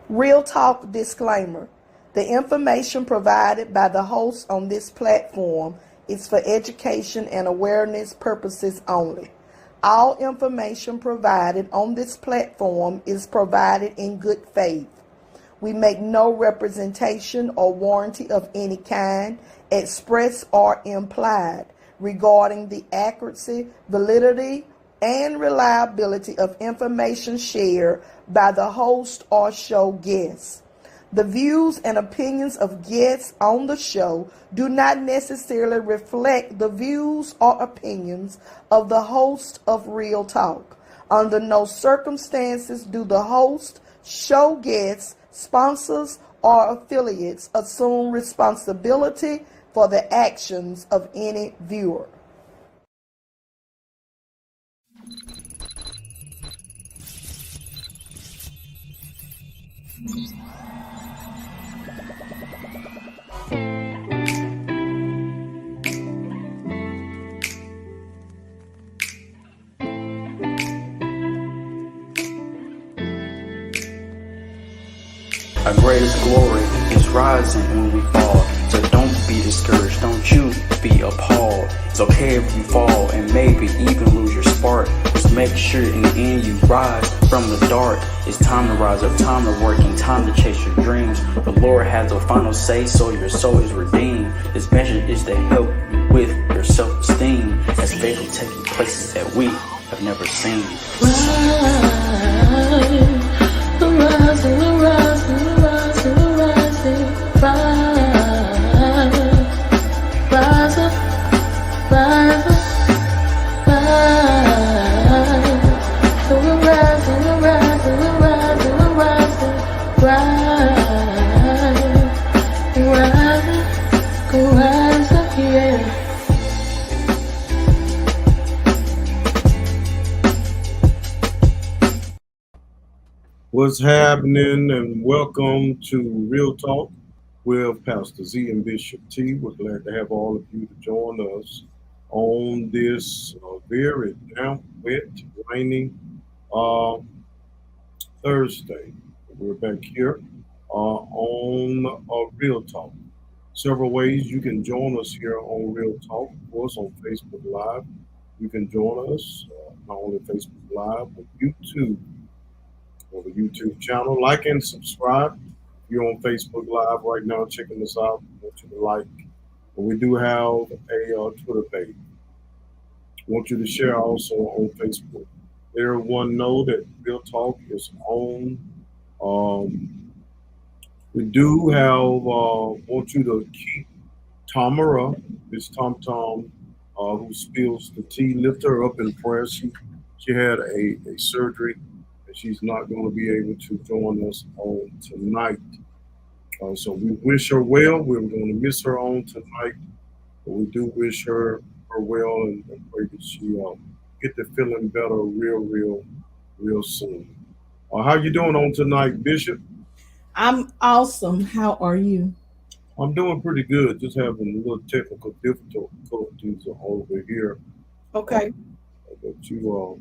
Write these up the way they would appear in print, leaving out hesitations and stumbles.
Real Talk disclaimer. The information provided by the host on this platform is for education and awareness purposes only. All information provided on this platform is provided in good faith. We make no representation or warranty of any kind, express or implied, regarding the accuracy, validity, and reliability of information shared by the host or show guests. The views and opinions of guests on the show do not necessarily reflect the views or opinions of the host of Real Talk. Under no circumstances do the host, show guests, sponsors, or affiliates assume responsibility for the actions of any viewer. Our greatest glory is rising when we fall. So don't be discouraged, don't you be appalled. It's okay if you fall and maybe even lose your spark. Just make sure in the end you rise from the dark. It's time to rise up, time to work, and time to chase your dreams. The Lord has the final say, so your soul is redeemed. This message is to help you with your self-esteem, as faith will take you places that we have never seen. What's happening, and welcome to Real Talk with Pastor Z and Bishop T. We're glad to have all of you to join us on this very damp, wet, rainy Thursday. We're back here on Real Talk. Several ways you can join us here on Real Talk. Of course, on Facebook Live, you can join us not only Facebook Live, but YouTube. On the YouTube channel, like and subscribe. If you're on Facebook Live right now checking us out, I want you to like. But we do have a Twitter page. I want you to share also on Facebook. Everyone know that Real Talk is on. We do have, want you to keep Tamara, this Tom who spills the tea, lift her up in prayer. She had a surgery. She's not going to be able to join us on tonight. So we wish her well. We're going to miss her on tonight, but we do wish her well and pray that she get to feeling better real soon. How you doing on tonight, Bishop? I'm awesome. How are you? I'm doing pretty good. Just having a little technical difficulties over here. Okay. But you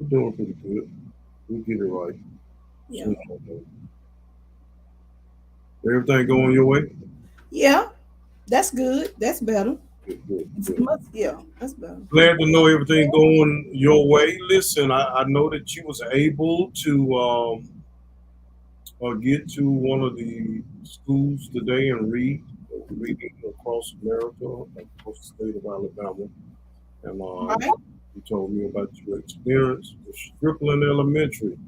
we're doing pretty good. We'll get it right. Yeah. Everything going your way? Yeah, that's good. That's better. Good. Yeah, that's better. Glad to know everything going your way. Listen, I know that you was able to get to one of the schools today and reading across America, across the state of Alabama. And Right. you told me about your experience with Stripling Elementary.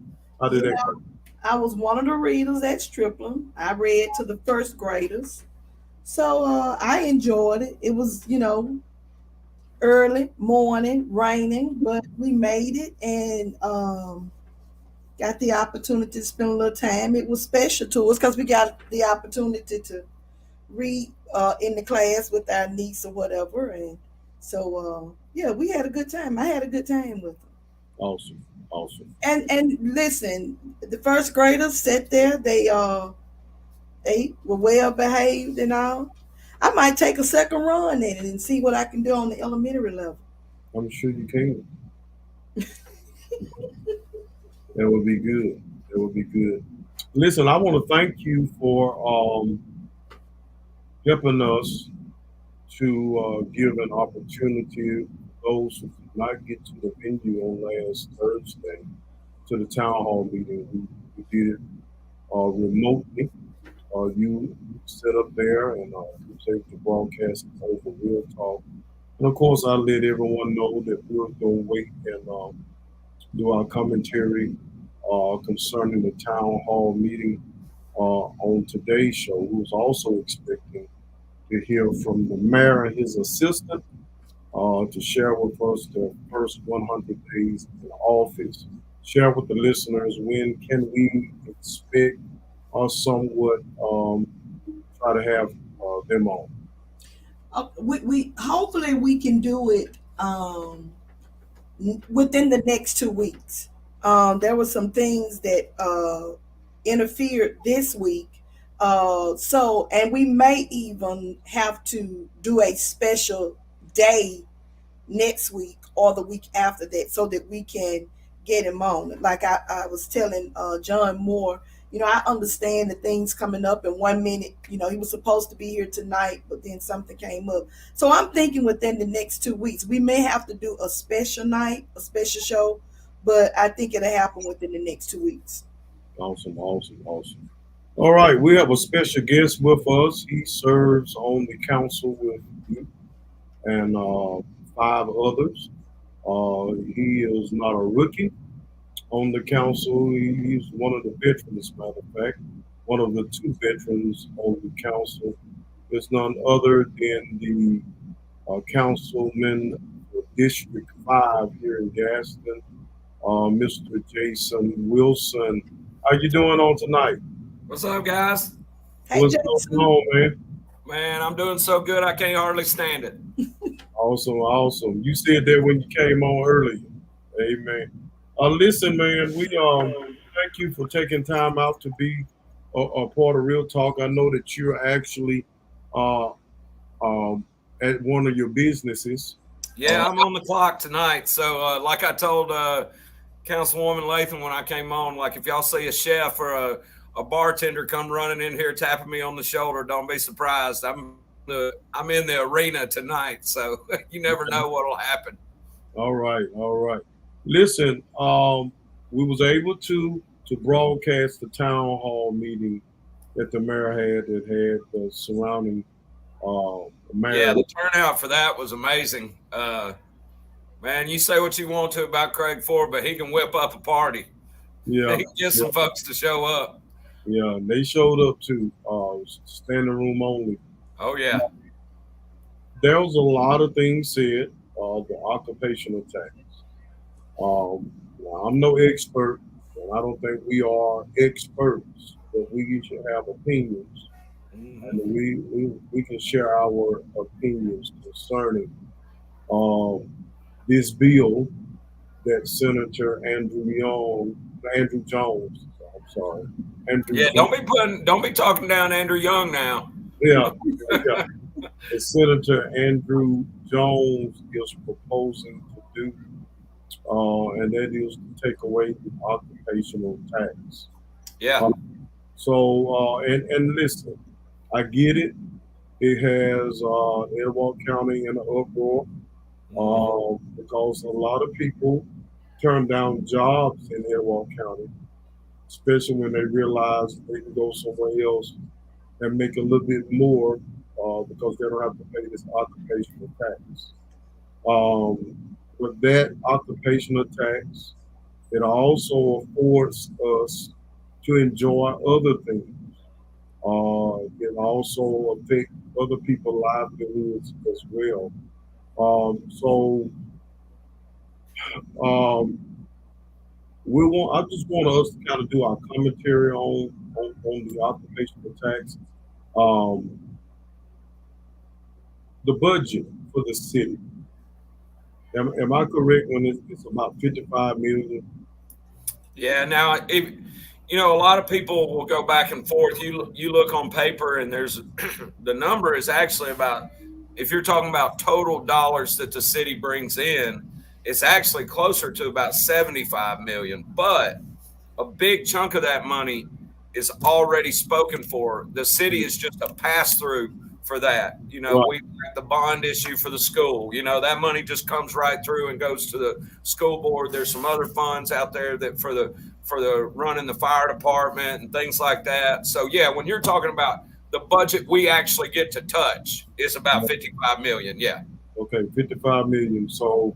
How did that go? I was one of the readers at Stripling. I read to the first graders. So I enjoyed it. It was, early morning, raining, but we made it and got the opportunity to spend a little time. It was special to us because we got the opportunity to read in the class with our niece or whatever. And so, yeah, we had a good time. I had a good time with them. Awesome. And listen, the first graders sat there. They were well behaved and all. I might take a second run at it and see what I can do on the elementary level. I'm sure you can. That would be good. It would be good. Listen, I want to thank you for helping us to give an opportunity for those who could not get to the venue on last Thursday to the town hall meeting. We did it remotely. You set up there and you was able to broadcast it over Real Talk. And of course, I let everyone know that we were going to wait and do our commentary concerning the town hall meeting on today's show. We was also expecting to hear from the mayor and his assistant to share with us the first 100 days in office. Share with the listeners when can we expect somewhat try to have them on. We hopefully we can do it within the next 2 weeks. There were some things that interfered this week. And we may even have to do a special day next week or the week after that so that we can get him on. Like I was telling John Moore, I understand the things coming up in 1 minute. He was supposed to be here tonight, but then something came up. So I'm thinking within the next 2 weeks, we may have to do a special night, a special show, but I think it'll happen within the next 2 weeks. Awesome. All right, we have a special guest with us. He serves on the council with you and 5 others. He is not a rookie on the council. He's one of the veterans, matter of fact, one of the 2 veterans on the council. It's none other than the councilman for District 5 here in Gaston, Mr. Jason Wilson. How you doing on tonight? What's up, guys? Hey, What's Jason. going on, man? Man, I'm doing so good I can't hardly stand it. Awesome. You said that when you came on earlier. Amen. Listen, man, we thank you for taking time out to be a part of Real Talk. I know that you're actually at one of your businesses. Yeah, I'm on the clock tonight. So, like I told Councilwoman Latham when I came on, like if y'all see a chef or a bartender come running in here tapping me on the shoulder, don't be surprised. I'm in the arena tonight, so you never know what'll happen. All right. Listen, we was able to broadcast the town hall meeting that the mayor had that had the surrounding mayor. Yeah, the turnout for that was amazing. Man, you say what you want to about Craig Ford, but he can whip up a party. Yeah, he can get some folks to show up. Yeah, they showed up too. Standing room only. Oh yeah. There was a lot of things said. The occupational tax. I'm no expert, and I don't think we are experts, but we should have opinions, and we can share our opinions concerning this bill that Senator Andrew Jones. I'm sorry, Andrew. Yeah, don't be talking down Andrew Young now. Yeah. Senator Andrew Jones is proposing to do, and that is to take away the occupational tax. Yeah. And listen, I get it. It has Edward County in an uproar because a lot of people turn down jobs in Edward County, especially when they realize they can go somewhere else and make a little bit more because they don't have to pay this occupational tax. With that occupational tax, it also affords us to enjoy other things. It also affects other people's livelihoods as well. I just want us to kind of do our commentary on the occupational tax. The budget for the city. Am I correct when it's about 55 million? Yeah. Now, a lot of people will go back and forth. You look on paper, and there's the number is actually about, if you're talking about total dollars that the city brings in, it's actually closer to about 75 million. But a big chunk of that money is already spoken for. The city is just a pass through for that. You know, Right. we got the bond issue for the school. You know, that money just comes right through and goes to the school board. There's some other funds out there that for the running the fire department and things like that. So yeah, when you're talking about the budget we actually get to touch is about 55 million. Yeah. Okay, 55 million. So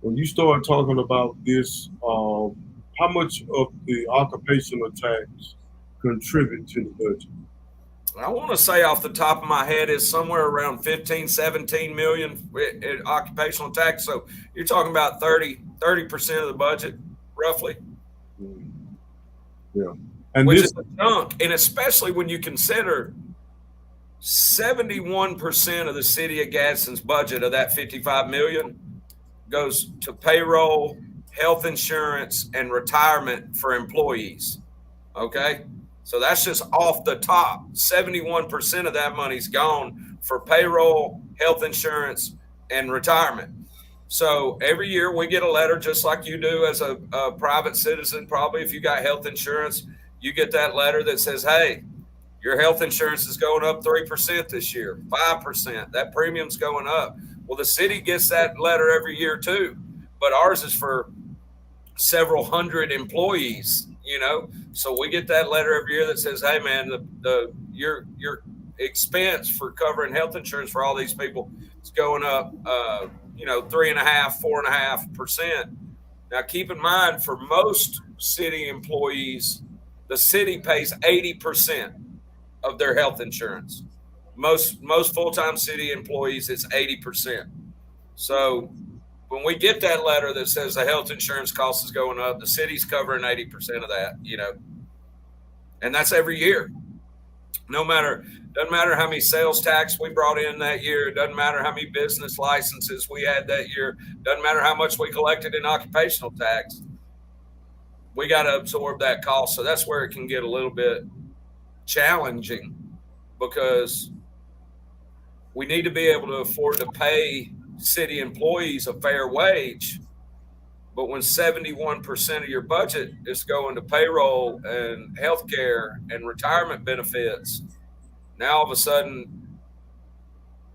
when you start talking about this, how much of the occupational tax contribute to the budget? I want to say off the top of my head is somewhere around 15, 17 million in occupational tax. So you're talking about 30% of the budget, roughly. Yeah. And which this, is a chunk. And especially when you consider 71% of the city of Gadsden's budget of that 55 million goes to payroll, health insurance, and retirement for employees. Okay. So that's just off the top. 71% of that money's gone for payroll, health insurance, and retirement. So every year we get a letter just like you do as a private citizen. Probably if you got health insurance, you get that letter that says, hey, your health insurance is going up 3% this year, 5%. That premium's going up. Well, the city gets that letter every year too, but ours is for several hundred employees, you know. So we get that letter every year that says, hey man, your expense for covering health insurance for all these people is going up 3.5%, 4.5%. Now keep in mind, for most city employees, the city pays 80% of their health insurance. Most full-time city employees, it's 80%. So when we get that letter that says the health insurance cost is going up, the city's covering 80% of that, you know, and that's every year. Doesn't matter how many sales tax we brought in that year. It doesn't matter how many business licenses we had that year. Doesn't matter how much we collected in occupational tax. We got to absorb that cost. So that's where it can get a little bit challenging, because we need to be able to afford to pay city employees a fair wage. But when 71% of your budget is going to payroll and healthcare and retirement benefits, now all of a sudden,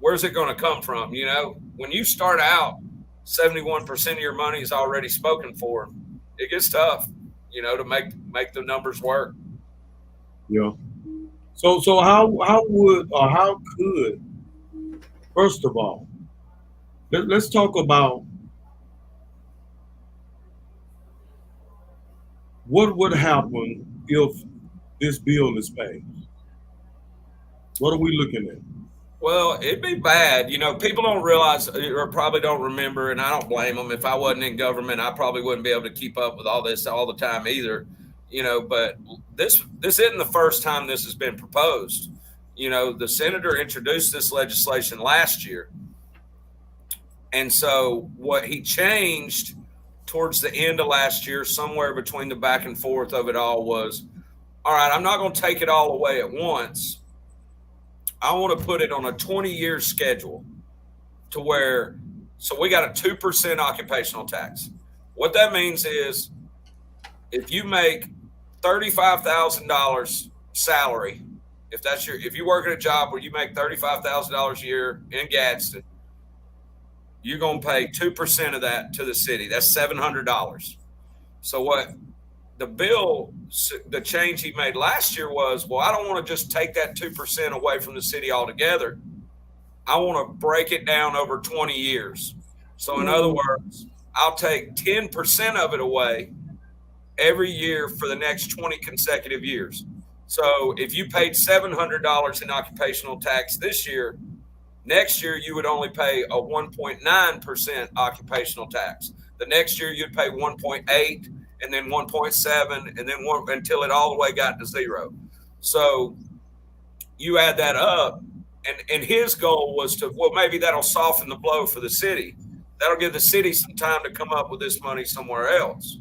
where's it going to come from? You know, when you start out, 71% of your money is already spoken for. It gets tough, you know, to make the numbers work. yeah. So how would or how could, first of all, let's talk about what would happen if this bill is passed. What are we looking at? Well, it'd be bad. You know, people don't realize or probably don't remember, and I don't blame them. If I wasn't in government, I probably wouldn't be able to keep up with all this all the time either. You know, but this isn't the first time this has been proposed. You know, the senator introduced this legislation last year. And so what he changed towards the end of last year, somewhere between the back and forth of it all, was, all right, I'm not going to take it all away at once. I want to put it on a 20-year schedule to where, so we got a 2% occupational tax. What that means is if you make $35,000 salary, if you work at a job where you make $35,000 a year in Gadsden, you're going to pay 2% of that to the city. That's $700. So what the change he made last year was, well, I don't want to just take that 2% away from the city altogether. I want to break it down over 20 years. So in other words, I'll take 10% of it away every year for the next 20 consecutive years. So if you paid $700 in occupational tax this year, next year you would only pay a 1.9% occupational tax. The next year you'd pay 1.8, and then 1.7, and then until it all the way got to zero. So you add that up, and his goal was to, well, maybe that'll soften the blow for the city. That'll give the city some time to come up with this money somewhere else.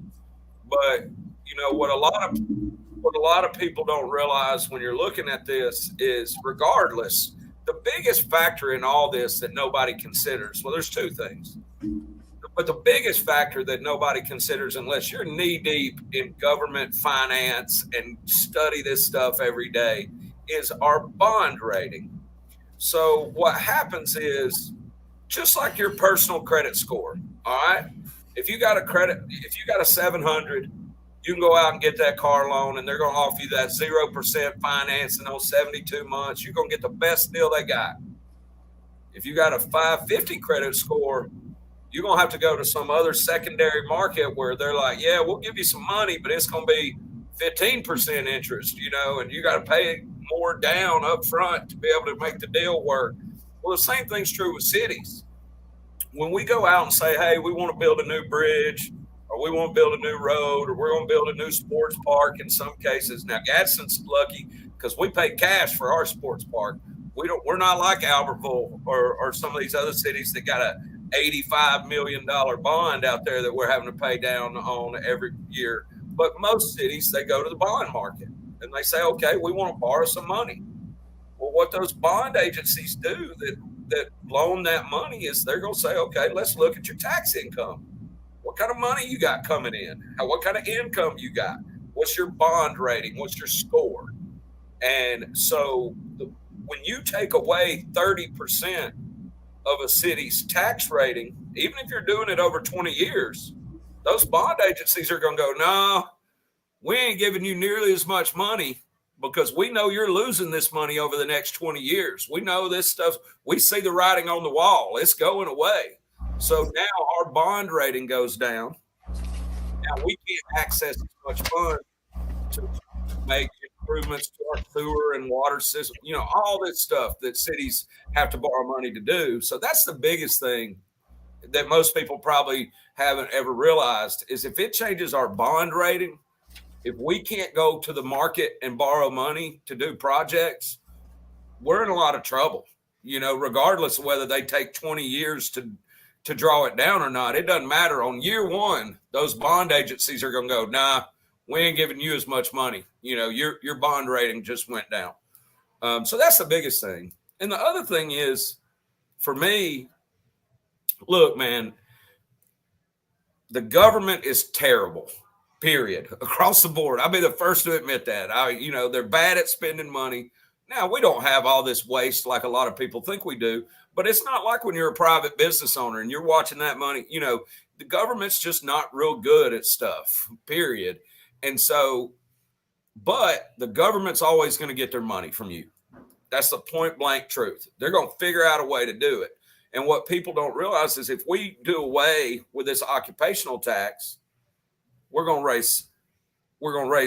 But you know what a lot of people don't realize when you're looking at this is, regardless, the biggest factor in all this that nobody considers, well, there's two things. The But the biggest factor that nobody considers, unless you're knee deep in government finance and study this stuff every day, is our bond rating. So what happens is, just like your personal credit score, all right? If you got a 700, you can go out and get that car loan, and they're going to offer you that 0% financing on 72 months. You're going to get the best deal they got. If you got a 550 credit score, you're going to have to go to some other secondary market where they're like, yeah, we'll give you some money, but it's going to be 15% interest, and you got to pay more down up front to be able to make the deal work. Well, the same thing's true with cities. When we go out and say, hey, we want to build a new bridge, or we want to build a new road, or we're going to build a new sports park in some cases. Now, Gadsden's lucky because we pay cash for our sports park. We're not like Albertville or some of these other cities that got a $85 million bond out there that we're having to pay down on every year. But most cities, they go to the bond market and they say, okay, we want to borrow some money. Well, what those bond agencies do that loan that money is they're going to say, okay, let's look at your tax income. What kind of money you got coming in? What kind of income you got? What's your bond rating? What's your score? And so when you take away 30% of a city's tax rating, even if you're doing it over 20 years, those bond agencies are going to go, no, we ain't giving you nearly as much money because we know you're losing this money over the next 20 years. We know this stuff. We see the writing on the wall. It's going away. So now our bond rating goes down. Now we can't access as much fund to make improvements to our sewer and water system, all this stuff that cities have to borrow money to do. So that's the biggest thing that most people probably haven't ever realized is if it changes our bond rating, if we can't go to the market and borrow money to do projects, we're in a lot of trouble, regardless of whether they take 20 years to draw it down or not. It doesn't matter. On year one, those bond agencies are going to go, nah, we ain't giving you as much money. Your bond rating just went down. So that's the biggest thing. And the other thing is, for me, look, man, the government is terrible, period, across the board. I'll be the first to admit that. They're bad at spending money. Now, we don't have all this waste like a lot of people think we do, but it's not like when you're a private business owner and you're watching that money. The government's just not real good at stuff, period. And so, but the government's always going to get their money from you. That's the point blank truth. They're going to figure out a way to do it. And what people don't realize is if we do away with this occupational tax, we're going to raise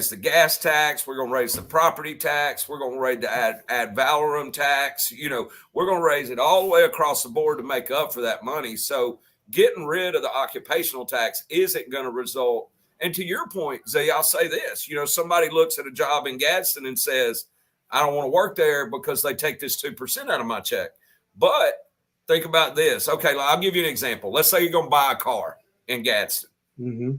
the gas tax. We're going to raise the property tax. We're going to raise the ad valorem tax. We're going to raise it all the way across the board to make up for that money. So getting rid of the occupational tax isn't going to result. And to your point, Zay, I'll say this, somebody looks at a job in Gadsden and says, I don't want to work there because they take this 2% out of my check. But think about this. Okay, I'll give you an example. Let's say you're going to buy a car in Gadsden. Mm-hmm.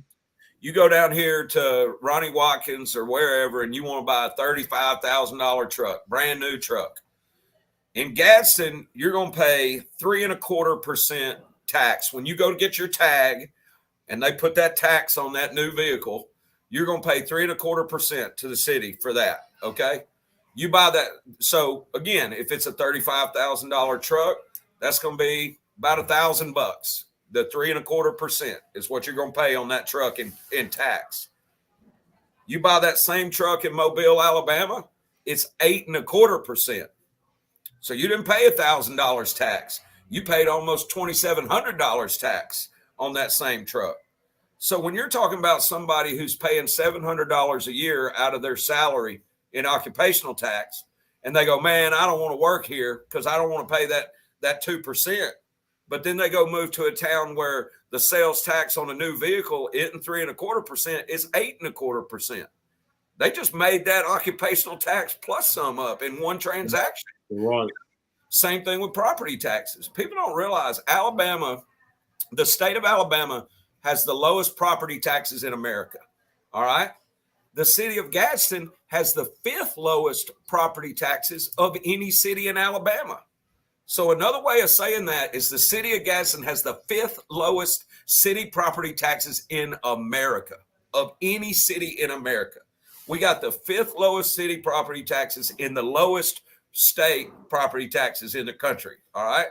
You go down here to Ronnie Watkins or wherever, and you want to buy a $35,000 truck, brand new truck. In Gadsden, you're going to pay 3.25% tax. When you go to get your tag and they put that tax on that new vehicle, you're going to pay 3.25% to the city for that. Okay. You buy that. So again, if it's a $35,000 truck, that's going to be about $1,000. The 3.25% is what you're going to pay on that truck in tax. You buy that same truck in Mobile, Alabama, it's 8.25%. So you didn't pay $1,000 tax. You paid almost $2,700 tax on that same truck. So when you're talking about somebody who's paying $700 a year out of their salary in occupational tax, and they go, man, I don't want to work here because I don't want to pay that 2%. But then they go move to a town where the sales tax on a new vehicle isn't 3.25%, it's 8.25%. They just made that occupational tax plus some up in one transaction. Right. Same thing with property taxes. People don't realize Alabama, the state of Alabama, has the lowest property taxes in America. All right. The city of Gadsden has the 5th lowest property taxes of any city in Alabama. So another way of saying that is the city of Gadsden has the 5th lowest city property taxes in America. Of any city in America, we got the 5th lowest city property taxes in the lowest state property taxes in the country. All right.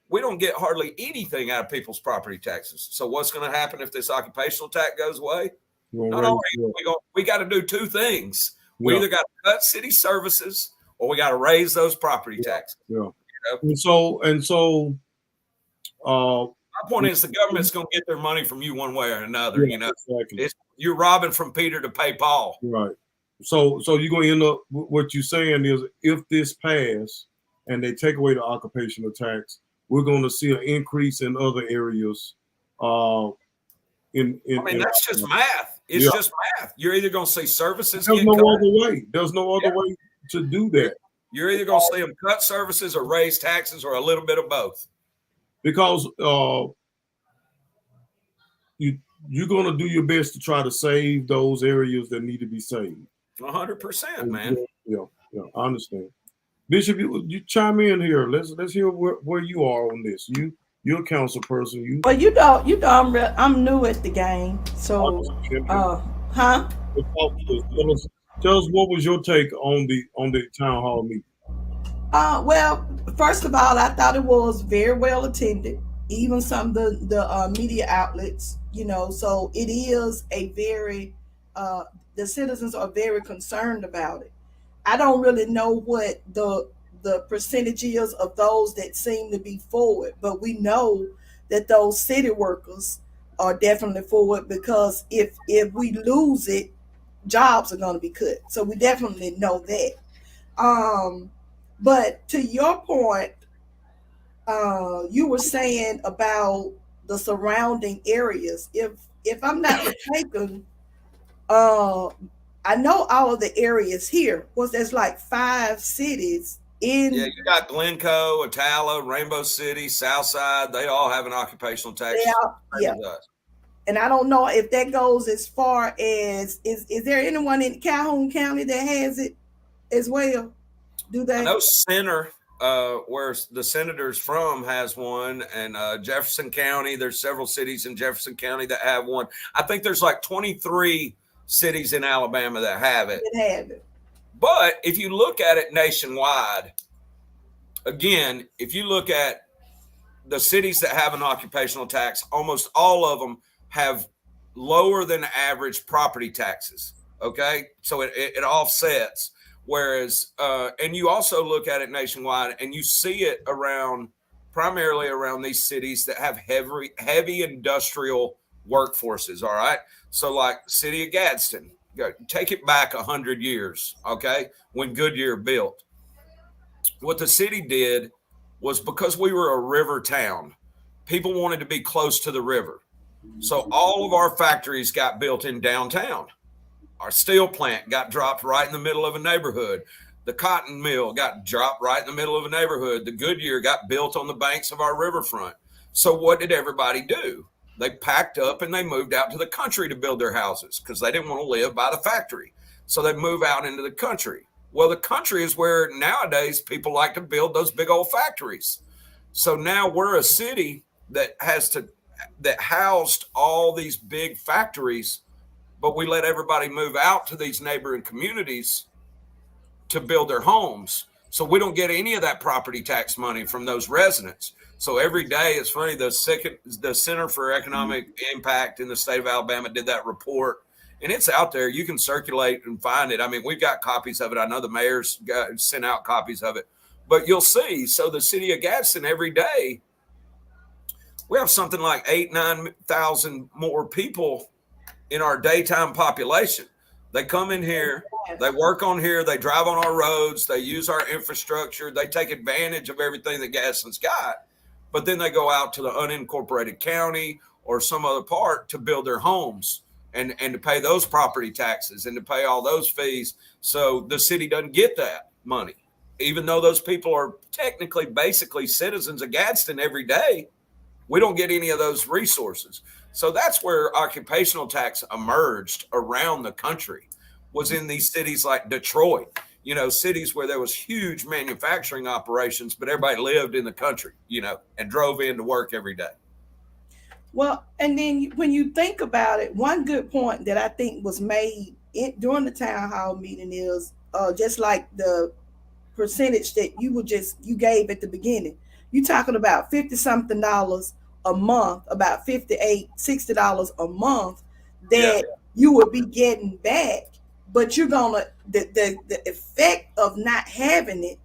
We don't get hardly anything out of people's property taxes. So what's going to happen if this occupational tax goes away? Not only we got to do 2 things. We either got to cut city services or we got to raise those property taxes. Yeah. You know? And so my point is the government's going to get their money from you one way or another. Yeah, you know, exactly. You're robbing from Peter to pay Paul. Right. So you're going to end up, what you're saying is, if this pass and they take away the occupational tax, we're going to see an increase in other areas. I mean, that's just math. It's just math. You're either going to see services. There's no other way. There's no other way to do that. You're either going to see them cut services or raise taxes or a little bit of both. Because you're going to do your best to try to save those areas that need to be saved. 100%, man. Yeah, I understand. Bishop, you chime in here. Let's hear where you are on this. You're a council person. Well, I'm new at the game, so Tell us what was your take on the town hall meeting. Well, first of all, I thought it was very well attended. Even some of the media outlets, you know, so it is a very the citizens are very concerned about it. I don't really know what the percentage is of those that seem to be for it, but we know that those city workers are definitely for it, because if we lose it, jobs are going to be cut. So we definitely know that. But to your point, you were saying about the surrounding areas. If I'm not mistaken, I know all of the areas here. There's like 5 cities in. Yeah, you got Glencoe, Atala, Rainbow City, Southside. They all have an occupational tax. Yeah. And I don't know if that goes as far as is there anyone in Calhoun County that has it as well? Do they? I know Center, where the senator's from, has one, and Jefferson County. There's several cities in Jefferson County that have one. I think there's like 23 cities in Alabama that have it. But if you look at it nationwide, again, if you look at the cities that have an occupational tax, almost all of them have lower than average property taxes. Okay, so it offsets. Whereas, and you also look at it nationwide, and you see it primarily around these cities that have heavy industrial workforces. All right, so like city of Gadsden, take it back 100 years. Okay, when Goodyear built, what the city did was, because we were a river town, people wanted to be close to the river, so all of our factories got built in downtown. Our steel plant got dropped right in the middle of a neighborhood. The cotton mill got dropped right in the middle of a neighborhood. The Goodyear got built on the banks of our riverfront. So what did everybody do? They packed up and they moved out to the country to build their houses, because they didn't want to live by the factory. So they move out into the country. Well, the country is where nowadays people like to build those big old factories. So now we're a city that housed all these big factories, but we let everybody move out to these neighboring communities to build their homes. So we don't get any of that property tax money from those residents. So every day, it's funny, the Center for Economic Impact in the state of Alabama did that report, and it's out there. You can circulate and find it. I mean, we've got copies of it. I know the mayor's sent out copies of it, but you'll see. So the city of Gadsden, every day, we have something like 8,000-9,000 more people in our daytime population. They come in here, they work on here, they drive on our roads, they use our infrastructure, they take advantage of everything that Gadsden's got, but then they go out to the unincorporated county or some other part to build their homes and to pay those property taxes and to pay all those fees. So the city doesn't get that money, even though those people are technically basically citizens of Gadsden every day. We don't get any of those resources. So that's where occupational tax emerged around the country, was in these cities like Detroit, you know, cities where there was huge manufacturing operations, but everybody lived in the country, you know, and drove in to work every day. Well, and then when you think about it, one good point that I think was made during the town hall meeting is just like the percentage that you gave at the beginning. You talking about 50 something dollars a month, about 58, $60 a month Yeah. that you would be getting back, but you're gonna the effect of not having it,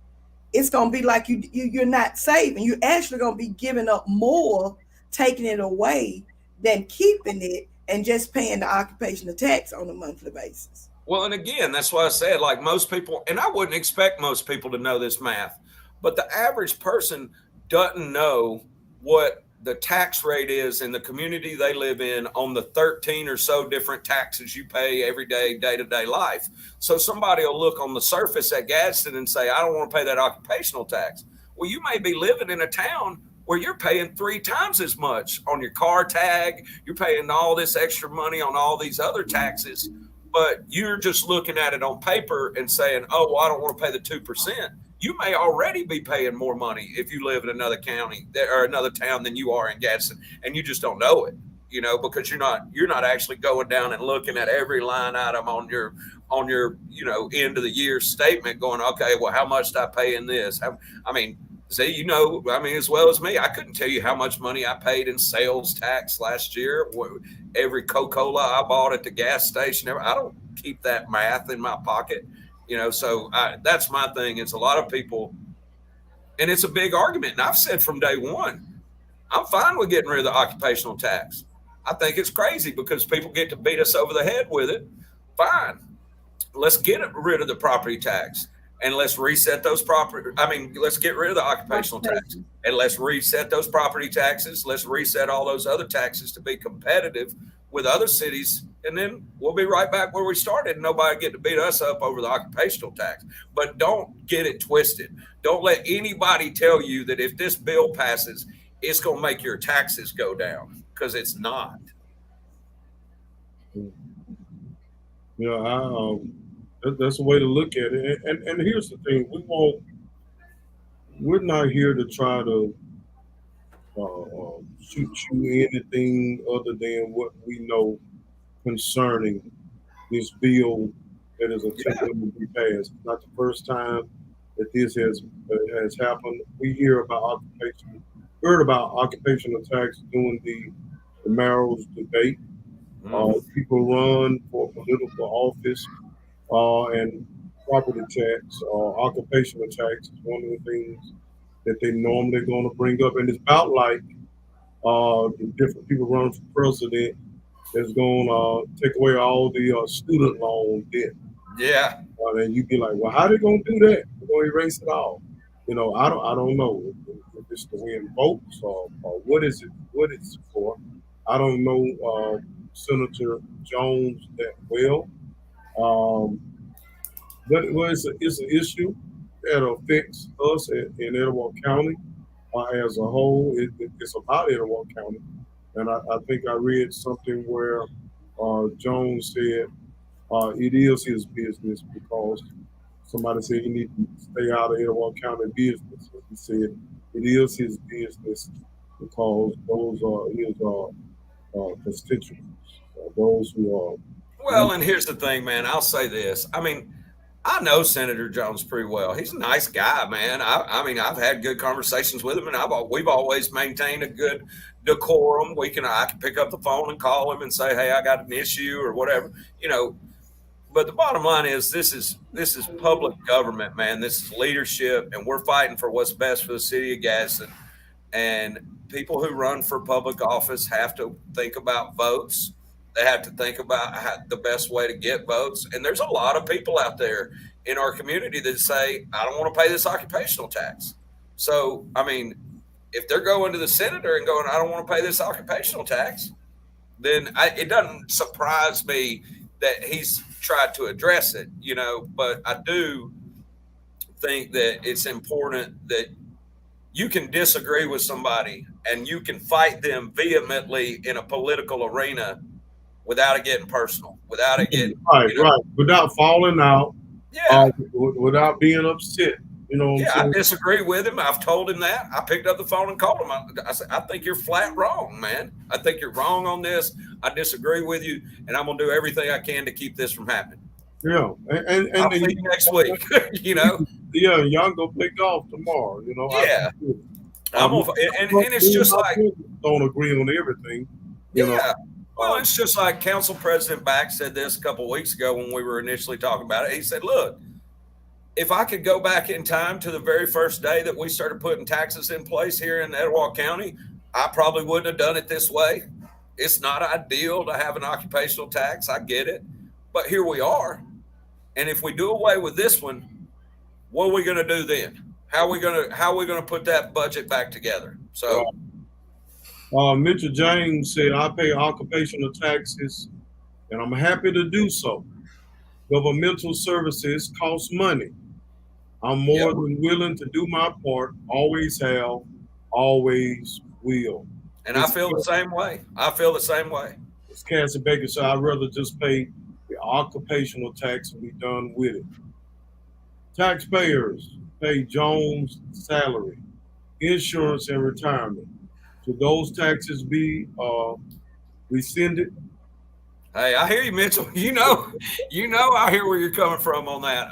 it's gonna be like you're not saving. You're actually gonna be giving up more, taking it away than keeping it and just paying the occupational tax on a monthly basis. Well, and again, that's why I said, like most people, and I wouldn't expect most people to know this math, but the average person doesn't know what the tax rate is in the community they live in on the 13 or so different taxes you pay every day, day to day life. So somebody will look on the surface at Gadsden and say, I don't want to pay that occupational tax. Well, you may be living in a town where you're paying 3 times as much on your car tag. You're paying all this extra money on all these other taxes, but you're just looking at it on paper and saying, oh, well, I don't want to pay the 2%. You may already be paying more money if you live in another county or another town than you are in Gadsden, and you just don't know it, because you're not actually going down and looking at every line item on your end of the year statement going, okay, well, how much did I pay in this? See, as well as me, I couldn't tell you how much money I paid in sales tax last year. Every Coca-Cola I bought at the gas station, I don't keep that math in my pocket, so that's my thing. It's a lot of people, and it's a big argument. And I've said from day one, I'm fine with getting rid of the occupational tax. I think it's crazy because people get to beat us over the head with it. Fine. Let's get rid of the property tax and let's reset those let's get rid of the occupational tax and let's reset those property taxes. Let's reset all those other taxes to be competitive with other cities. And then we'll be right back where we started. Nobody get to beat us up over the occupational tax. But don't get it twisted. Don't let anybody tell you that if this bill passes, it's going to make your taxes go down, because it's not. That's a way to look at it. And here's the thing: we're not here to try to shoot you anything other than what we know concerning this bill that is attempted to be passed. It's not the first time that this has happened. We heard about occupational tax during the Marrows debate. People run for political office, and property tax or occupational tax is one of the things that they normally going to bring up. And it's about like the different people running for president that's going to take away all the student loan debt. Yeah. And you be like, well, how they going to do that? They're going to erase it all. I don't know if it's to win votes or what is it? What it's for? I don't know Senator Jones that well. But it's an issue that affects us in Etowah County as a whole. It's about Etowah County. And I think I read something where Jones said it is his business because somebody said he needs to stay out of Etowah County business. He said it is his business because those are his constituents, those who are. Well, and here's the thing, man. I'll say this. I know Senator Jones pretty well. He's a nice guy, man. I've had good conversations with him, and we've always maintained a good decorum. I can pick up the phone and call him and say, hey, I got an issue or whatever, But the bottom line is this is public government, man. This is leadership, and we're fighting for what's best for the city of Gadsden. And people who run for public office have to think about votes. They have to think about the best way to get votes. And there's a lot of people out there in our community that say, I don't want to pay this occupational tax. So, if they're going to the senator and going, I don't want to pay this occupational tax, then it doesn't surprise me that he's tried to address it, but I do think that it's important that you can disagree with somebody and you can fight them vehemently in a political arena without it getting personal, without it getting right, without falling out, yeah, without being upset You know what Yeah, I'm I saying? disagree with him. I've told him that. I picked up the phone and called him. I said, I think you're flat wrong, man. I think you're wrong on this. I disagree with you, and I'm gonna do everything I can to keep this from happening. Yeah, I'll see you next week. You know? yeah, y'all go play golf tomorrow. You know, Yeah. I'm me gonna, and it's and just my like, president don't agree on everything. You know, yeah. Well, it's just like Council President Back said this a couple of weeks ago when we were initially talking about it. He said, look, if I could go back in time to the very first day that we started putting taxes in place here in Etowah County, I probably wouldn't have done it this way. It's not ideal to have an occupational tax. I get it. But here we are. And if we do away with this one, what are we going to do then? How are we going to put that budget back together? So Mitchell James said, I pay occupational taxes and I'm happy to do so. Governmental services cost money. I'm more than willing to do my part, always have, always will. And I feel the same way. It's Cassie Baker said, I'd rather just pay the occupational tax and be done with it. Taxpayers pay Jones' salary, insurance, and retirement. Should those taxes be rescinded? Hey, I hear you, Mitchell. I hear where you're coming from on that.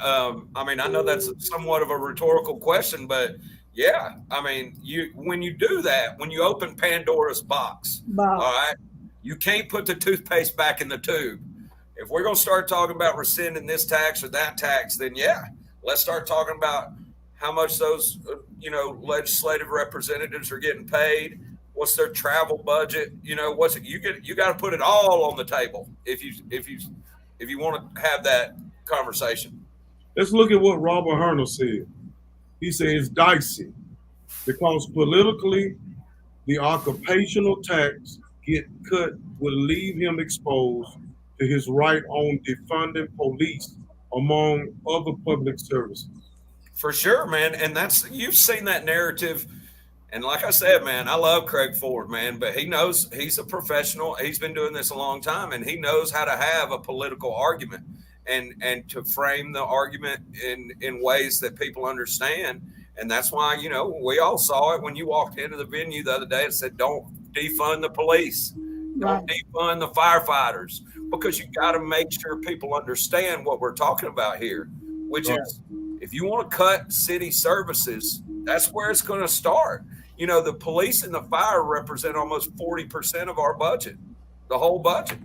I mean, I know that's somewhat of a rhetorical question, but yeah, I mean, when you do that, when you open Pandora's box, all right, you can't put the toothpaste back in the tube. If we're going to start talking about rescinding this tax or that tax, then yeah, let's start talking about how much those, legislative representatives are getting paid. What's their travel budget? You got to put it all on the table if you want to have that conversation. Let's look at what Robert Herner said. He said it's dicey because politically, the occupational tax get cut will leave him exposed to his right on defunding police, among other public services. For sure, man. And you've seen that narrative. And like I said, man, I love Craig Ford, man, but he knows he's a professional. He's been doing this a long time, and he knows how to have a political argument and to frame the argument in ways that people understand. And that's why, we all saw it when you walked into the venue the other day and said, don't defund the police. Don't defund the firefighters, because you got to make sure people understand what we're talking about here, which is if you want to cut city services, that's where it's going to start. The police and the fire represent almost 40% of our budget, the whole budget.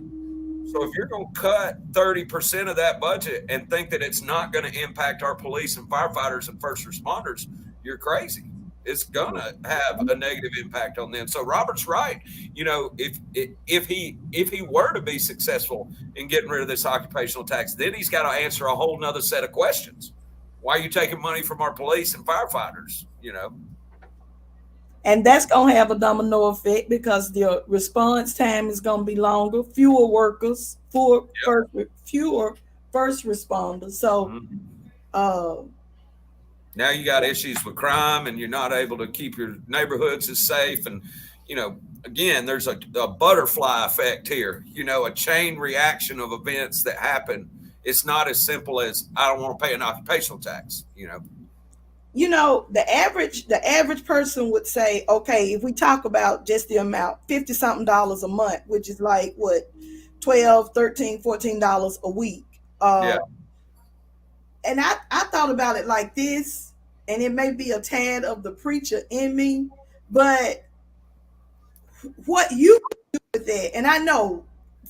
So if you're going to cut 30% of that budget and think that it's not going to impact our police and firefighters and first responders, you're crazy. It's going to have a negative impact on them. So Robert's right. If he were to be successful in getting rid of this occupational tax, then he's got to answer a whole nother set of questions. Why are you taking money from our police and firefighters? And that's going to have a domino effect because the response time is going to be longer, fewer workers, fewer first responders. So now you got issues with crime, and you're not able to keep your neighborhoods as safe. And, again, there's a butterfly effect here, a chain reaction of events that happen. It's not as simple as I don't want to pay an occupational tax, the average person would say, okay, if we talk about just the amount, $50-something a month, which is like what, $12, $13, $14 a week. And I thought about it like this, and it may be a tad of the preacher in me, but what you do with that, and I know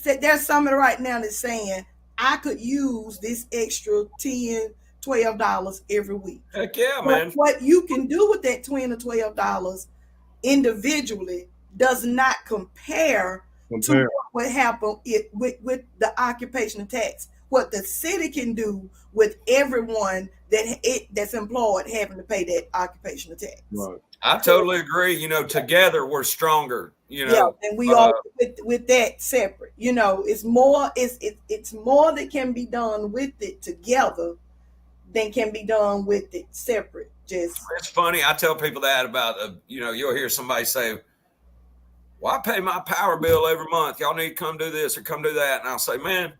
that there's somebody right now that's saying, I could use this extra $10, $12 every week. Heck yeah, but man. What you can do with that $10 or $12 individually does not compare to what happened with the occupational tax. What the city can do with everyone that's employed having to pay that occupational tax. Right. I totally agree. Together we're stronger. And we are with that separate. It's more. It's more that can be done with it together than can be done with it separate. It's funny. I tell people that about you'll hear somebody say, "Well, I pay my power bill every month. Y'all need to come do this or come do that," and I'll say, "Man,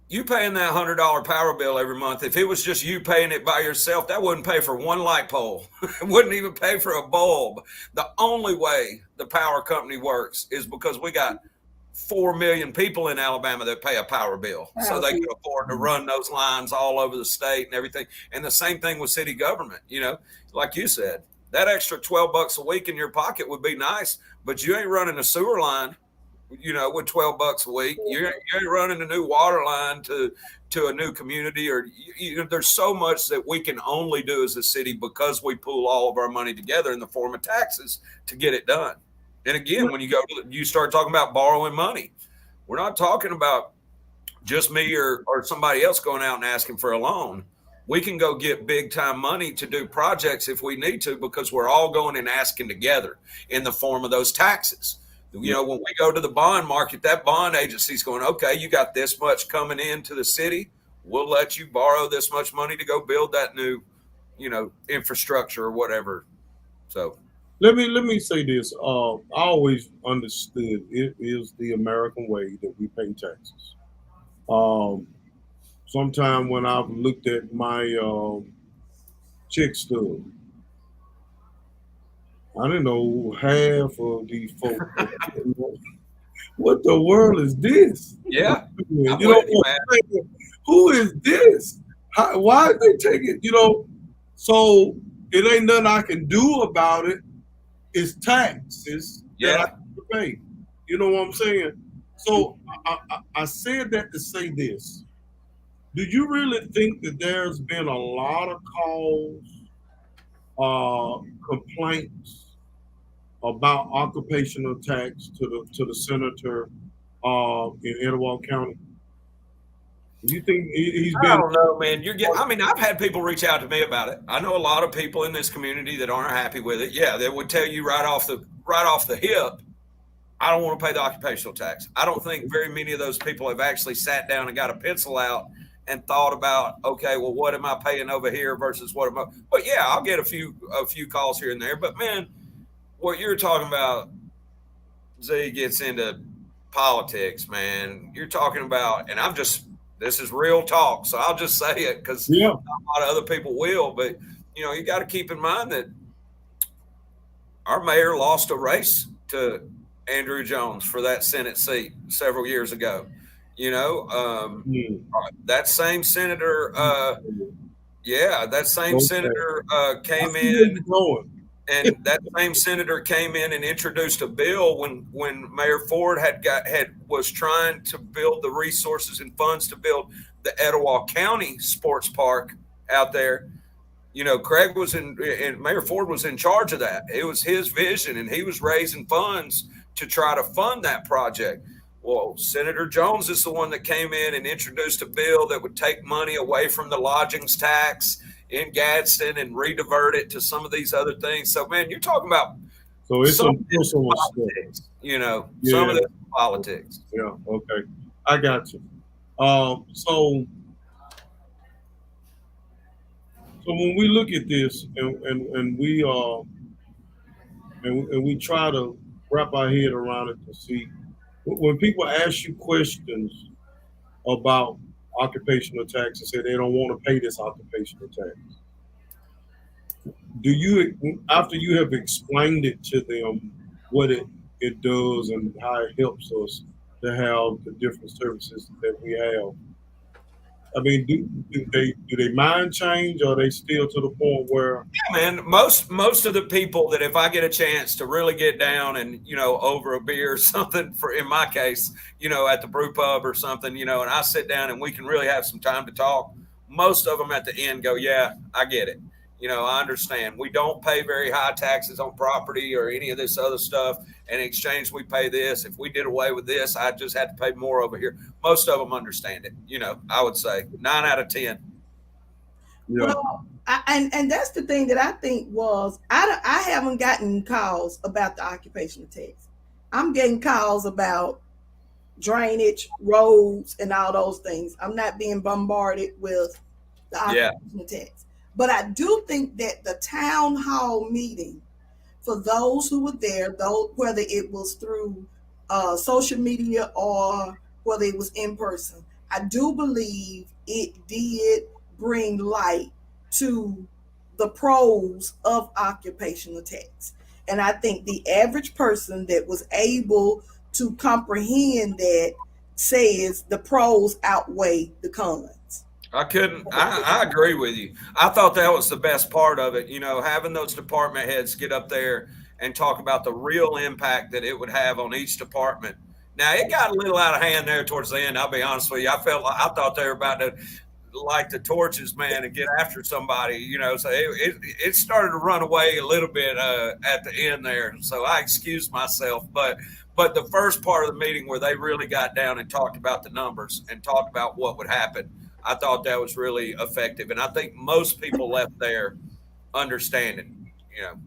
You paying that $100 power bill every month. If it was just you paying it by yourself, that wouldn't pay for one light pole. It wouldn't even pay for a bulb. The only way the power company works is because we got 4 million people in Alabama that pay a power bill. So they can afford to run those lines all over the state and everything. And the same thing with city government, like you said, that extra $12 a week in your pocket would be nice, but you ain't running a sewer line, with $12 a week. You ain't running a new water line to a new community, or there's so much that we can only do as a city because we pool all of our money together in the form of taxes to get it done. And again, when you start talking about borrowing money, we're not talking about just me or somebody else going out and asking for a loan. We can go get big time money to do projects if we need to, because we're all going and asking together in the form of those taxes. When we go to the bond market, that bond agency's going, okay, you got this much coming into the city. We'll let you borrow this much money to go build that new, infrastructure or whatever. So let me say this. I always understood it is the American way that we pay taxes. Sometime when I've looked at my check stub, I didn't know half of these folks. What the world is this? Yeah. Who is this? Why did they take it? So it ain't nothing I can do about it. It's taxes that I have to pay. You know what I'm saying? So I said that to say this. Do you really think that there's been a lot of calls, complaints about occupational tax to the senator in Etowah County? You think he's been? I don't know, man. I've had people reach out to me about it. I know a lot of people in this community that aren't happy with it. Yeah, they would tell you right off the hip, I don't want to pay the occupational tax. I don't think very many of those people have actually sat down and got a pencil out and thought about, okay, well, what am I paying over here versus what am I? But yeah, I'll get a few calls here and there. But man, what you're talking about, Z, gets into politics, man. You're talking about, and this is real talk, so I'll just say it because a lot of other people will. But you got to keep in mind that our mayor lost a race to Andrew Jones for that Senate seat several years ago. That same senator, senator came in. And that same senator came in and introduced a bill when Mayor Ford was trying to build the resources and funds to build the Etowah County Sports Park out there. Craig was and Mayor Ford was in charge of that. It was his vision, and he was raising funds to try to fund that project. Well, Senator Jones is the one that came in and introduced a bill that would take money away from the lodgings tax in Gadsden and redivert it to some of these other things. So, man, you're talking about some of this politics, some of this politics. Yeah, okay. I got you. So when we look at this and we try to wrap our head around it to see, when people ask you questions about occupational tax and say they don't want to pay this occupational tax, do you, after you have explained it to them what it does and how it helps us to have the different services that we have, I mean, do they mind change, or are they still to the point where? Yeah, man. Most of the people that if I get a chance to really get down and over a beer or something, in my case, at the brew pub or something, and I sit down and we can really have some time to talk. Most of them at the end go, yeah, I get it. I understand. We don't pay very high taxes on property or any of this other stuff. And in exchange, we pay this. If we did away with this, I just had to pay more over here. Most of them understand it. I would say 9 out of 10. Yeah. Well, and that's the thing that I think was, I haven't gotten calls about the occupational tax. I'm getting calls about drainage, roads, and all those things. I'm not being bombarded with the occupational tax. But I do think that the town hall meeting, for those who were there, whether it was through social media or whether it was in person, I do believe it did bring light to the pros of occupational tax. And I think the average person that was able to comprehend that says the pros outweigh the cons. I agree with you. I thought that was the best part of it, having those department heads get up there and talk about the real impact that it would have on each department. Now, it got a little out of hand there towards the end. I'll be honest with you. I thought they were about to light the torches, man, and get after somebody, so it started to run away a little bit at the end there. So I excused myself, but the first part of the meeting where they really got down and talked about the numbers and talked about what would happen, I thought that was really effective. And I think most people left there understanding,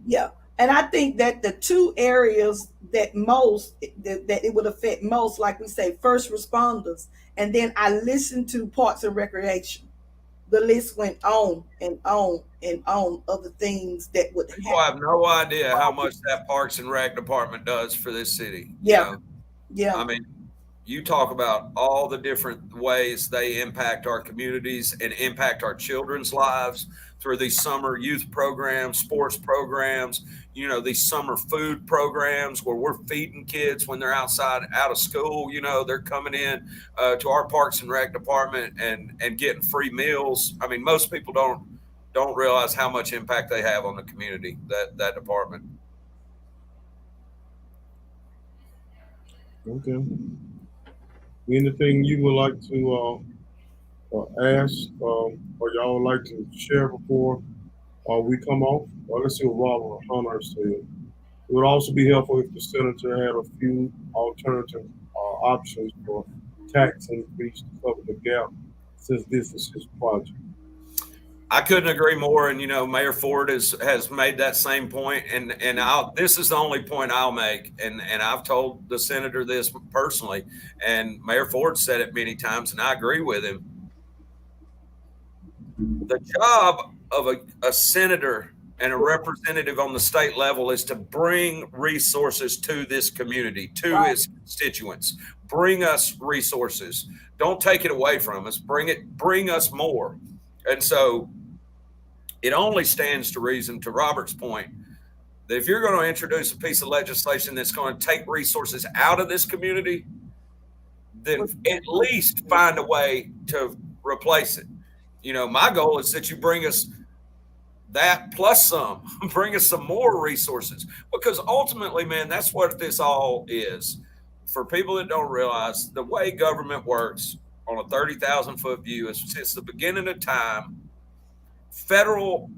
Yeah. And I think that the two areas that it would affect most, like we say, first responders, and then I listened to Parks and Recreation. The list went on and on and on of the things that would happen. People have no idea how much that Parks and Rec department does for this city. Yeah. Yeah. I mean, you talk about all the different ways they impact our communities and impact our children's lives through these summer youth programs, sports programs, these summer food programs where we're feeding kids when they're out of school. They're coming in to our Parks and Rec department and getting free meals. I mean, most people don't realize how much impact they have on the community, that department. Okay. Anything you would like to ask or y'all would like to share before we come off? Well, let's see what Robert Hunter said. It would also be helpful if the senator had a few alternative options for tax increase to cover the gap, since this is his project. I couldn't agree more. And, Mayor Ford has made that same point. And this is the only point I'll make. And I've told the senator this personally, and Mayor Ford said it many times, and I agree with him. The job of a senator and a representative on the state level is to bring resources to this community, to his constituents. Bring us resources. Don't take it away from us. Bring us more. And so it only stands to reason, to Robert's point, that if you're going to introduce a piece of legislation that's going to take resources out of this community, then at least find a way to replace it. My goal is that you bring us that plus some, bring us some more resources, because ultimately, man, that's what this all is. For people that don't realize, the way government works on a 30,000 foot view is since the beginning of time, federal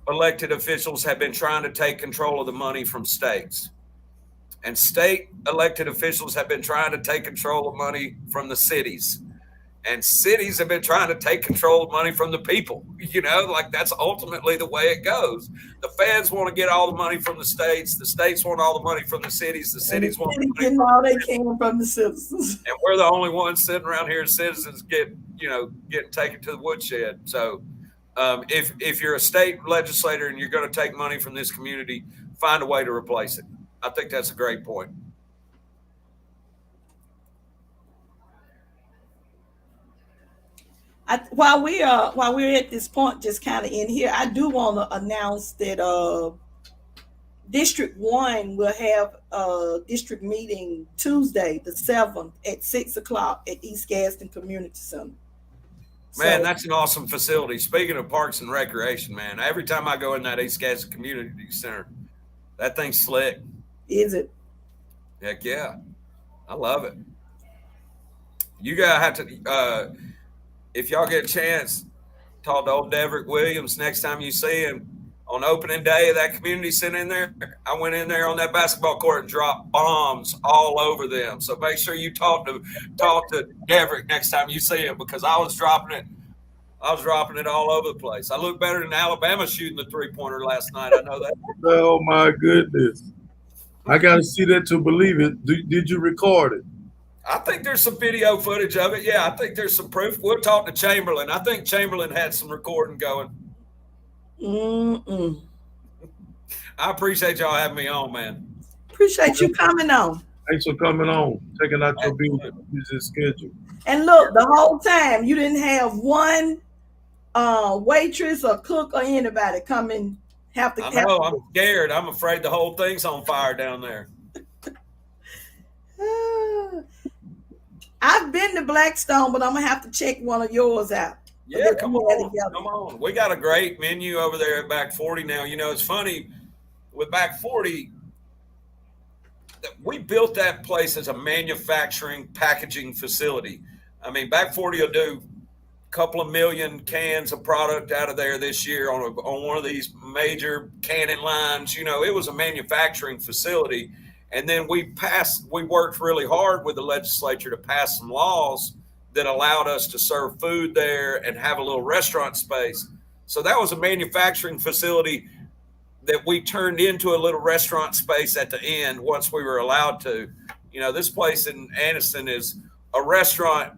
elected officials have been trying to take control of the money from states, and state elected officials have been trying to take control of money from the cities, and cities have been trying to take control of money from the people. That's ultimately the way it goes. The feds want to get all the money from the states want all the money from the cities, the cities want getting all they can from the citizens, and we're the only ones sitting around here as citizens getting taken to the woodshed. So if you're a state legislator and you're going to take money from this community, find a way to replace it. I think that's a great point. While we're at this point, just kind of in here, I do want to announce that District 1 will have a district meeting Tuesday, the 7th at 6:00 at East Gaston Community Center. Man, that's an awesome facility. Speaking of Parks and Recreation, man, every time I go in that East Gaston Community Center, that thing's slick. Is it? Heck yeah. I love it. You guys have to, if y'all get a chance, talk to old Deverick Williams next time you see him. On opening day of that community center in there, I went in there on that basketball court and dropped bombs all over them. So make sure you talk to Deverick next time you see him, because I was dropping it all over the place. I looked better than Alabama shooting the 3-pointer last night. I know that. Oh my goodness. I got to see that to believe it. Did you record it? I think there's some video footage of it. Yeah, I think there's some proof. We'll talk to Chamberlain. I think Chamberlain had some recording going. Mm-mm. I appreciate y'all having me on, man. Appreciate you coming on. Thanks for coming on, taking out your busy schedule. And look, the whole time you didn't have one waitress or cook or anybody come and have to. I know. I'm scared. I'm afraid the whole thing's on fire down there. I've been to Blackstone, but I'm gonna have to check one of yours out. Yeah, come on. We got a great menu over there at Back 40 now. You know, it's funny with Back 40. We built that place as a manufacturing packaging facility. I mean, Back 40 will do a couple of million cans of product out of there this year on one of these major canning lines. You know, it was a manufacturing facility. And then we worked really hard with the legislature to pass some laws that allowed us to serve food there and have a little restaurant space. So that was a manufacturing facility that we turned into a little restaurant space at the end once we were allowed to. You know, this place in Anniston is a restaurant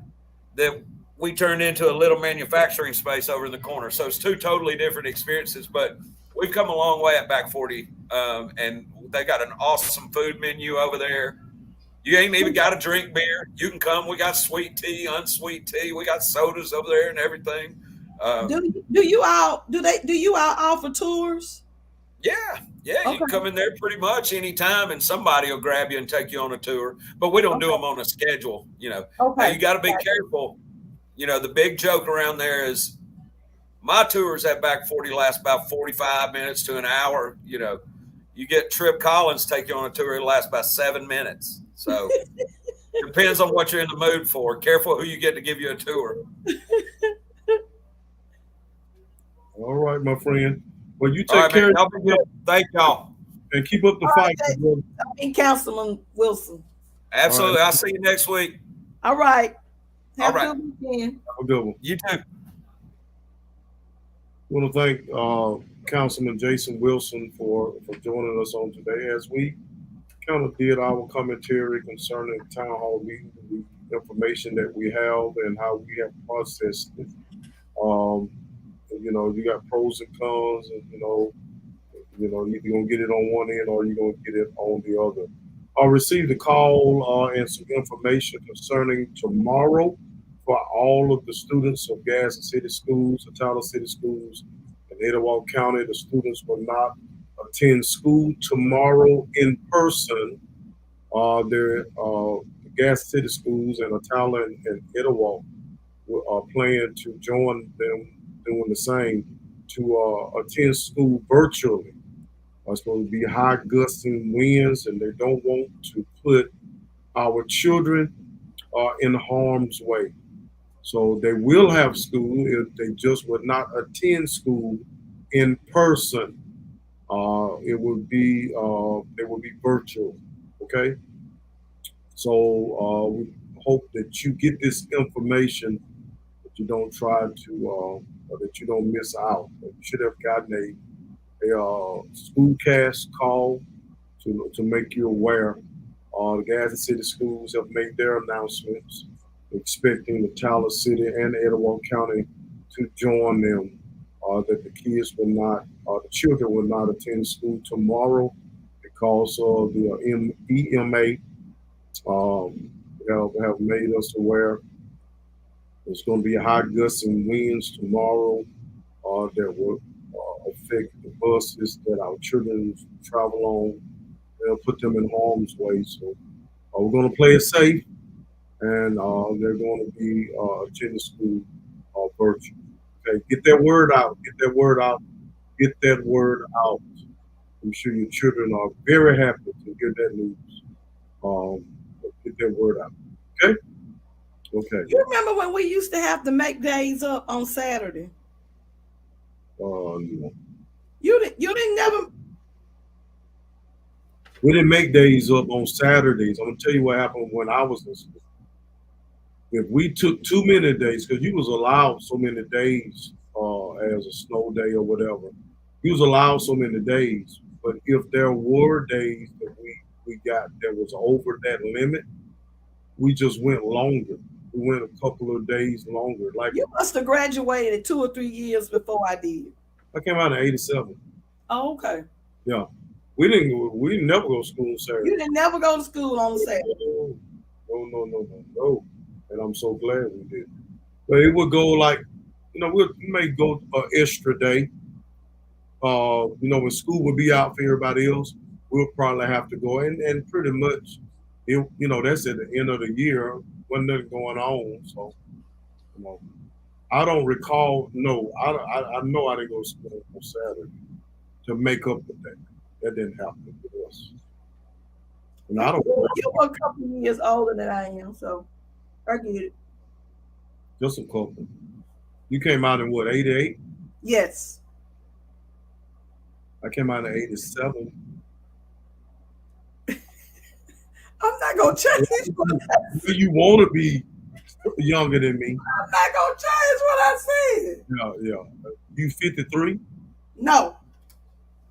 that we turned into a little manufacturing space over in the corner. So it's two totally different experiences, but we've come a long way at Back 40, and they got an awesome food menu over there. You ain't even got to drink beer. You can come. We got sweet tea, unsweet tea. We got sodas over there and everything. Do you all offer tours? Yeah. Okay. You can come in there pretty much anytime, and somebody will grab you and take you on a tour. But we don't do them on a schedule. You know, now, you got to be careful. You know, the big joke around there is my tours at Back 40 last about 45 minutes to an hour. You know, you get Trip Collins take you on a tour, it'll last about 7 minutes. So depends on what you're in the mood for. Careful who you get to give you a tour. All right, my friend. Well, you take care. Y'all be good. Thank y'all. And keep up the fight. Councilman Wilson. Absolutely. I'll see you next week. All right. Have a good weekend. Have a good one. You too. I want to thank Councilman Jason Wilson for joining us on today as we kind of did our commentary concerning town hall meeting, the information that we have and how we have processed it. You know, you got pros and cons, and you know, you're gonna get it on one end or you're gonna get it on the other. I received a call and some information concerning tomorrow for all of the students of Gadsden City Schools, the Tyler City Schools, in Etowah County. The students will not attend school tomorrow in person. The Gadsden City Schools and Tyler and Etowah are planning to join them doing the same to attend school virtually. It's supposed to be high gusting winds, and they don't want to put our children in harm's way. So they will have school if they just would not attend school in person. It would be virtual. Okay. So we hope that you get this information, that you don't try to, or that you don't miss out. You should have gotten a schoolcast call to make you aware. The Gadsden City Schools have made their announcements, expecting the Tyler City and Etowah County to join them. That the kids will not, the children will not attend school tomorrow because of the EMA have made us aware. There's going to be high gusts and winds tomorrow that will affect the buses that our children travel on. They'll put them in harm's way. So we're going to play it safe, and they're going to be attending school virtual. Okay, get that word out. Get that word out. Get that word out. I'm sure your children are very happy to hear that news. Get that word out. Okay. Okay. You remember when we used to have to make days up on Saturday? No. You didn't never. We didn't make days up on Saturdays. I'm gonna tell you what happened when I was in school. If we took too many days, because you was allowed so many days as a snow day or whatever, you was allowed so many days. But if there were days that we got that was over that limit, we just went longer. We went a couple of days longer. Like, you must have graduated 2 or 3 years before I did. I came out in '87. Oh, okay. Yeah, we didn't never go to school on Saturday. You didn't never go to school on Saturday. No. and I'm so glad we did. But it would go like, we may go extra day. When school would be out for everybody else, we'll probably have to go. And pretty much, that's at the end of the year. Wasn't nothing going on. So, you know, I don't recall. No, I know I didn't go to school on Saturday to make up for that. That didn't happen with us. And I don't. You were a couple of years older than I am, so I get it. Just a couple. You came out in what, 88? Yes. I came out in 87. I'm not gonna change what I said. You want to be younger than me? I'm not gonna change what I said. Yeah. You 53? No.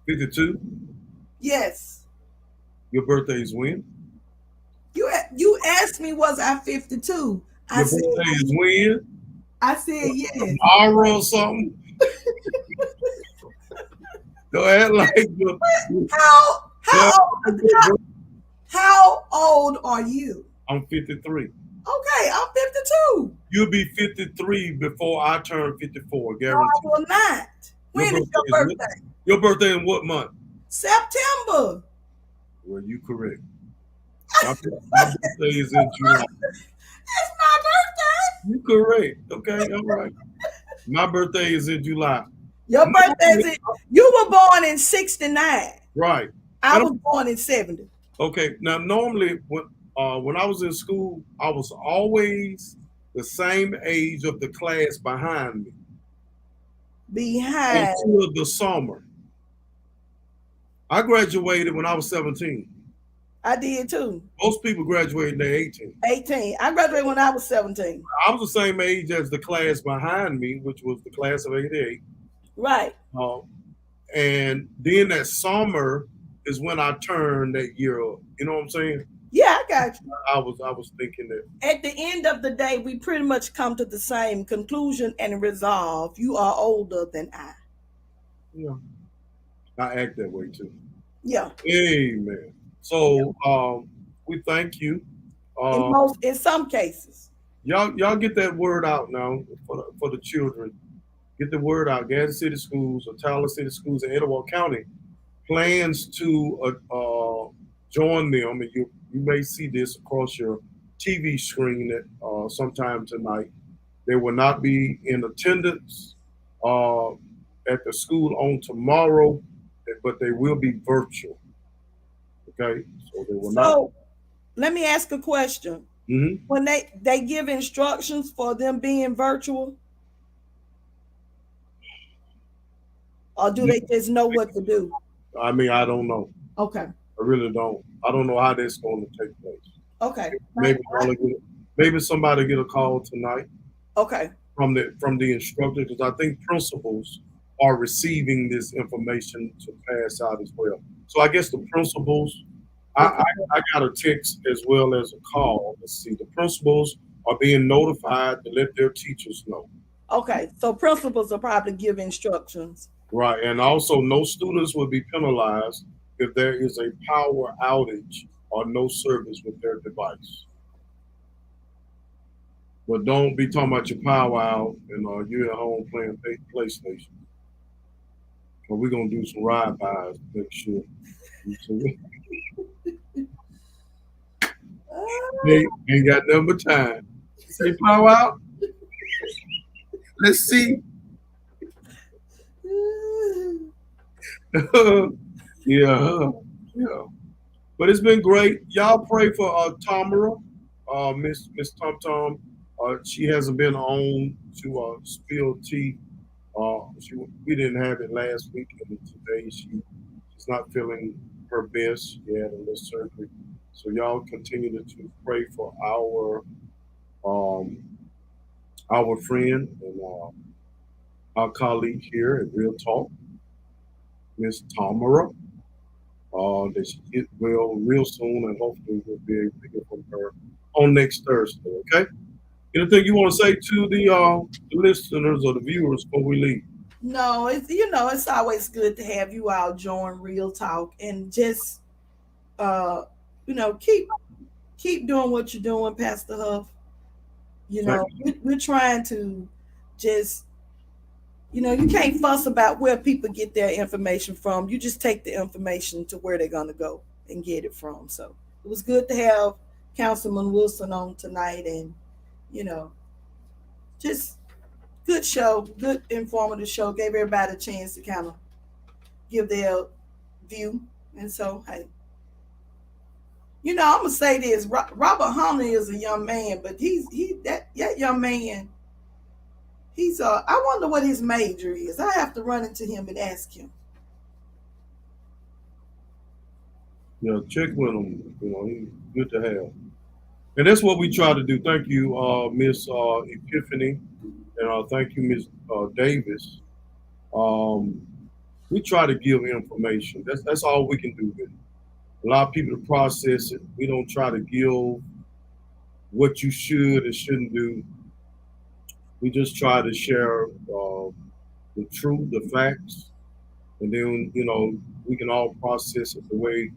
52? Yes. Your birthday is when? You asked me, was I 52? Your birthday is when? I said yes. Tomorrow or something? Don't act like you're... How old are you? I'm 53. Okay, I'm 52. You'll be 53 before I turn 54, guaranteed. No, I will not. When is your birthday? Your birthday in what month? September. Well, you correct. My birthday is in July. That's my birthday. You correct. Okay, all right. My birthday is in July. Your birthday is in... You were born in 69. Right. I was born in 70. Okay. Now, normally, when I was in school, I was always the same age of the class behind me. Until the summer. I graduated when I was 17. I did too. Most people graduated when they're 18. 18. I graduated when I was 17. I was the same age as the class behind me, which was the class of 88. Right. And then that summer is when I turned that year up. You know what I'm saying? Yeah, I got you. I was thinking that. At the end of the day, we pretty much come to the same conclusion and resolve. You are older than I. Yeah. I act that way too. Yeah. Amen. So we thank you. In some cases. Y'all get that word out now for the children. Get the word out. Gadsden City Schools or Tyler City Schools in Etowah County plans to join them, and you may see this across your TV screen at sometime tonight. They will not be in attendance at the school on tomorrow, but they will be virtual. Okay, so they will not. So let me ask a question. Mm-hmm. When they give instructions for them being virtual, or do they just know what to do? I mean, I don't know. Okay. I really don't. I don't know how that's going to take place. Okay. Maybe somebody get a call tonight. Okay. From the instructor, because I think principals are receiving this information to pass out as well. So I guess the principals, I got a text as well as a call. Let's see, the principals are being notified to let their teachers know. Okay, so principals will probably give instructions. Right, and also no students will be penalized if there is a power outage or no service with their device. But don't be talking about your power out and you're at home playing PlayStation. But we're going to do some ride-bys to make sure. Ain't got nothing but time. Say power out. Let's see. Yeah. But it's been great. Y'all pray for Tamara, Miss Tom Tom. She hasn't been on to spill tea. We didn't have it last week, and today she's not feeling her best. She had a little surgery. So y'all continue to pray for our friend and our colleague here at Real Talk, Miss Tamara. That she get well real soon, and hopefully we'll be able to hear from her on next Thursday. Okay. Anything you want to say to the listeners or the viewers before we leave? No, it's always good to have you all join Real Talk and just keep doing what you're doing, Pastor Huff. You know, we're trying to just, you know, you can't fuss about where people get their information from. You just take the information to where they're going to go and get it from. So it was good to have Councilman Wilson on tonight, and, you know, just good show, good informative show. Gave everybody a chance to kind of give their view. And so, hey, you know, I'm gonna say this: Robert Hunter is a young man, but that young man. He's I wonder what his major is. I have to run into him and ask him. Yeah, check with him. You know, he's good to have. And that's what we try to do. Thank you, Miss Epiphany, and thank you, Miss Davis. We try to give information. That's all we can do with it. Allow people to process it. We don't try to give what you should and shouldn't do. We just try to share the truth, the facts, and then, you know, we can all process it the way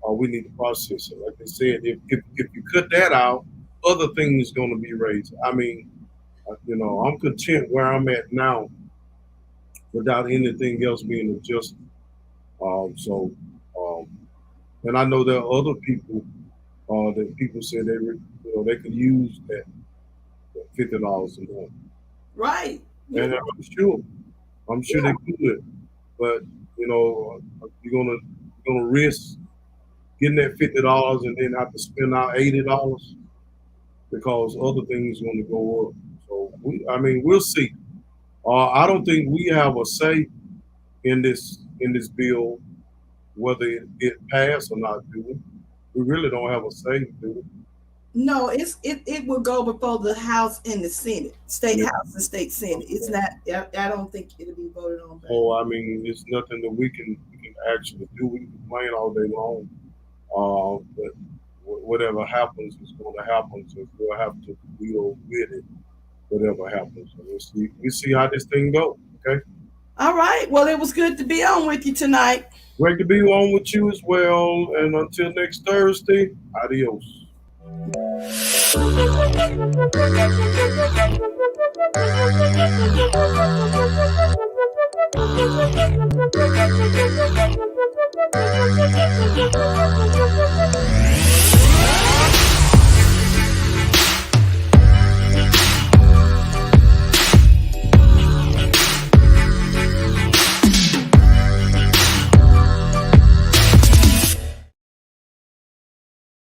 we need to process it. Like I said, if you cut that out, other things going to be raised. I mean, you know, I'm content where I'm at now without anything else being adjusted. And I know there are other people that people say they could use that $50 a month. Right. And I'm sure they could, but you know, you're gonna risk getting that $50 and then have to spend out $80 because other things are gonna go up. So we'll see. I don't think we have a say in this bill, whether it pass or not. Do we? We really don't have a say, do we? No, it will go before the House and the Senate, State House and State Senate. It's not. I don't think it'll be voted on. Oh, I mean, it's nothing that we can actually do. We can complain all day long, but whatever happens is going to happen. So we'll have to deal with it. Whatever happens, so we see how this thing goes. Okay. All right. Well, it was good to be on with you tonight. Great to be on with you as well. And until next Thursday, adios.